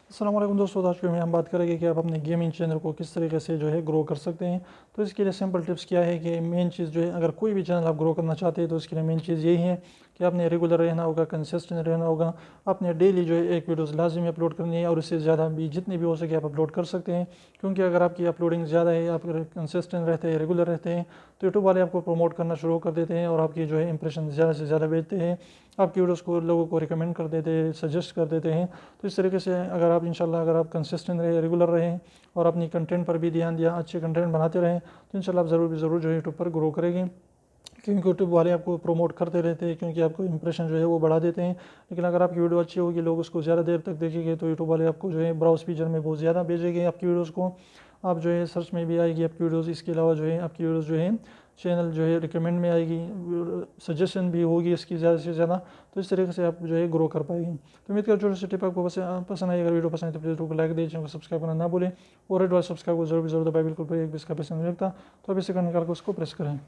अस्सलाम वालेकुम दोस्तों, आज की में हम बात करेंगे कि आप अपने गेमिंग चैनल को किस तरीके से जो है ग्रो कर सकते हैं। तो इसके लिए सिंपल टिप्स क्या है कि मेन चीज़ जो है, अगर कोई भी चैनल आप ग्रो करना चाहते हैं तो इसके लिए मेन चीज़ यही है कि आपने रेगुलर रहना होगा, कंसिस्टेंट रहना होगा। आपने डेली जो है एक वीडियोस लाजमी अपलोड करनी है और इससे ज़्यादा भी जितनी भी हो सके आप अपलोड कर सकते हैं। क्योंकि अगर आपकी अपलोडिंग ज़्यादा है, आप अगर कंसिस्टेंट रहते हैं, रेगुलर रहते हैं, तो यूट्यूब वाले आपको प्रमोट करना शुरू कर देते हैं और आपकी जो है इंप्रेशन ज़्यादा से ज़्यादा भेजते हैं। आपकी वीडियोस को लोगों को रिकमेंड कर देते हैं, सजेस्ट कर देते हैं। तो इस तरीके से अगर आप इंशाल्लाह अगर आप कंसिस्टेंट रहे, रेगुलर रहें और अपनी कंटेंट पर भी ध्यान दिया, अच्छे कंटेंट बनाते रहें, तो इंशाल्लाह आप ज़रूर जो है यूट्यूब पर ग्रो करेंगे। क्योंकि यूट्यूब वाले आपको प्रमोट करते रहते हैं, क्योंकि आपको इंप्रेशन जो है वो बढ़ा देते हैं। लेकिन अगर आपकी वीडियो अच्छी होगी, लोग उसको ज़्यादा देर तक देखेंगे, तो यूट्यूब वाले आपको जो है ब्राउज फीचर में बहुत ज़्यादा भेजेंगे आपकी वीडियोज़ को। आप जो है सर्च में भी आएगी आपकी वीडियोज़। इसके अलावा जो है आपकी वीडियोज़ जो है चैनल जो है रिकमेंड में आएगी, सजेशन भी होगी इसकी ज़्यादा से ज़्यादा। तो इस तरीके से आप जो है ग्रो कर पाएंगे। तो उम्मीद करता हूँ छोटी सी टिप आपको पसंद आई। अगर वीडियो पसंद है तो प्लीज़ वीडियो को लाइक दे, चैनल को सब्सक्राइब करना ना भूलें और रेड वाला सब्सक्राइब को जरूर दबाए, बिल्कुल भी एक भी इसका पैसा नहीं लगता। तो अब इसे निकाल कर उसको प्रेस करें।